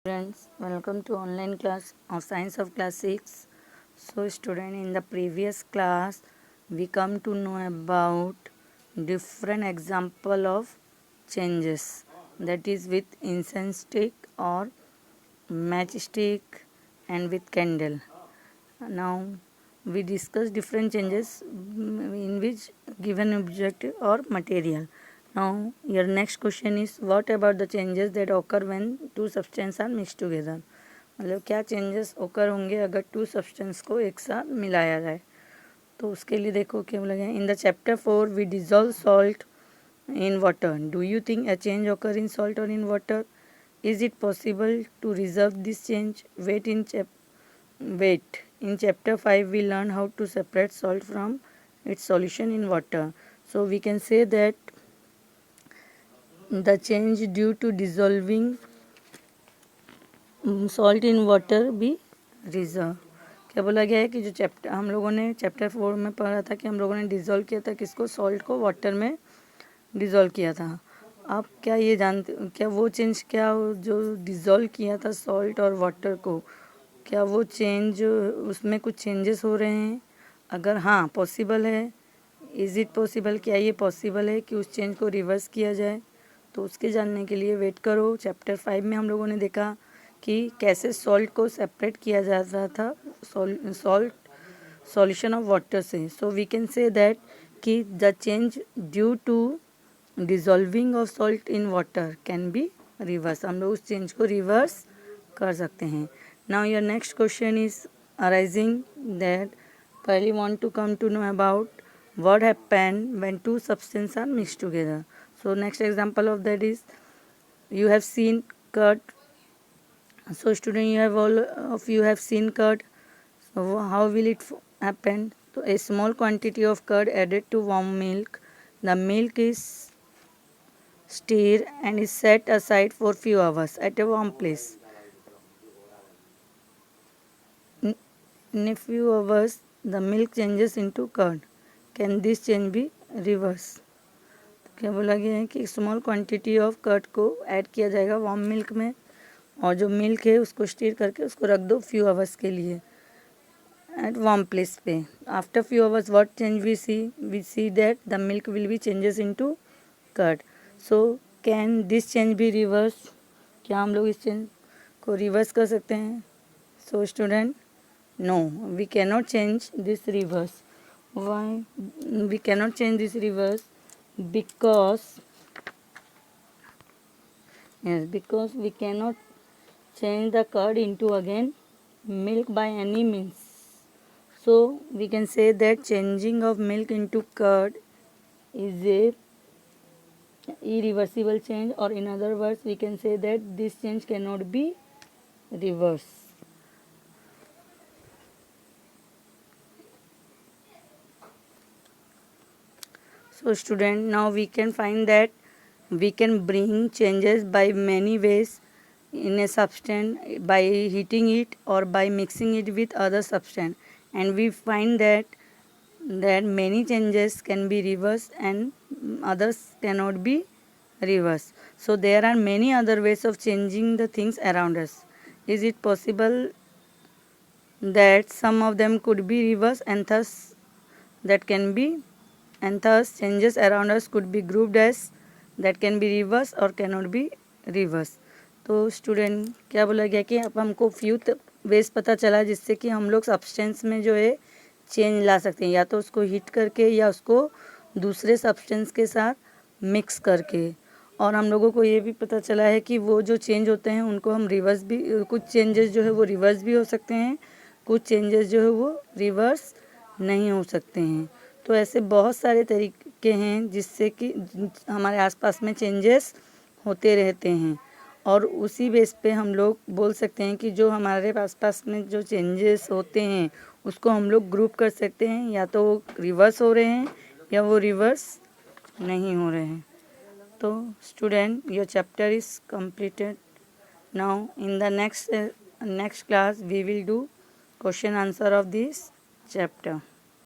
Friends, welcome to online class of science of class 6. So student, in the previous class we come to know about different example of changes, that is with incense stick or matchstick and with candle. Now we discuss different changes in which given object or material. Now your next question is, what about the changes that occur when two substances are mixed together? मतलब क्या changes ओकर होंगे अगर to substance को एक साथ मिलाया जाए. तो उसके लिए देखो क्या बोला गया. In the chapter 4 we dissolve salt in water. Do you think a change occur in salt or in water? Is it possible to resolve this change? Wait. In chapter 5 we learn how to separate salt from its solution in water. So we can say that the change due to dissolving salt in water be resolve. क्या बोला गया है कि जो chapter हम लोगों ने chapter 4 में पढ़ा था कि हम लोगों ने डिज़ोल्व किया था किसको, सॉल्ट को वाटर में डिज़ोल्व किया था. आप क्या ये जानते, क्या वो चेंज क्या जो डिज़ोल्व किया था सॉल्ट और वाटर को, क्या वो चेंज उसमें कुछ चेंजेस हो रहे हैं? अगर हाँ पॉसिबल है, इज़ इट पॉसिबल, क्या ये पॉसिबल है कि उस चेंज को रिवर्स किया जाए? तो उसके जानने के लिए वेट करो. चैप्टर 5 में हम लोगों ने देखा कि कैसे सॉल्ट को सेपरेट किया जाता था सॉल्ट सॉल्यूशन ऑफ वाटर से. So we can say that कि the change due to dissolving of salt in water can be reverse. हम लोग उस चेंज को रिवर्स कर सकते हैं. Now your next question is arising that पहली want to come to know about what happen when two substances are mixed together. So next example of that is, you have seen curd. So student, you have all of you have seen curd. So how will it happen? So a small quantity of curd added to warm milk. The milk is stirred and is set aside for few hours at a warm place. In a few hours the milk changes into curd. Can this change be reversed? क्या बोला गया है कि small quantity of curd को add किया जाएगा warm milk में, और जो मिल्क है उसको स्टीर करके उसको रख दो फ्यू आवर्स के लिए एट वार्म प्लेस पे. After few hours what change we see that the milk will be changes into curd. So can this change be reverse? क्या हम लोग इस चेंज को रिवर्स कर सकते हैं? So student, no, we cannot change this reverse. Why we cannot change this reverse? Because we cannot change the curd into again milk by any means. So we can say that changing of milk into curd is a irreversible change, or in other words we can say that this change cannot be reversed. So student, now we can find that we can bring changes by many ways in a substance, by heating it or by mixing it with other substance, and we find that many changes can be reversed and others cannot be reversed. So there are many other ways of changing the things around us. Is it possible that some of them could be reversed and thus that can be, and thus changes around us could be grouped as that can be reversed or cannot be reversed. तो student, क्या बोला गया कि अब हमको few ways पता चला जिससे कि हम लोग सब्सटेंस में जो है चेंज ला सकते हैं, या तो उसको हीट करके या उसको दूसरे सब्सटेंस के साथ मिक्स करके. और हम लोगों को ये भी पता चला है कि वो जो चेंज होते हैं उनको हम रिवर्स भी, कुछ चेंजेस जो है वो रिवर्स भी हो सकते हैं, कुछ चेंजेस जो है वो रिवर्स नहीं हो सकते हैं. तो ऐसे बहुत सारे तरीके हैं जिससे कि हमारे आसपास में चेंजेस होते रहते हैं, और उसी बेस पे हम लोग बोल सकते हैं कि जो हमारे आसपास में जो चेंजेस होते हैं उसको हम लोग ग्रुप कर सकते हैं, या तो वो रिवर्स हो रहे हैं या वो रिवर्स नहीं हो रहे हैं. तो student, your chapter is completed. Now in the next class we will do question answer of this chapter.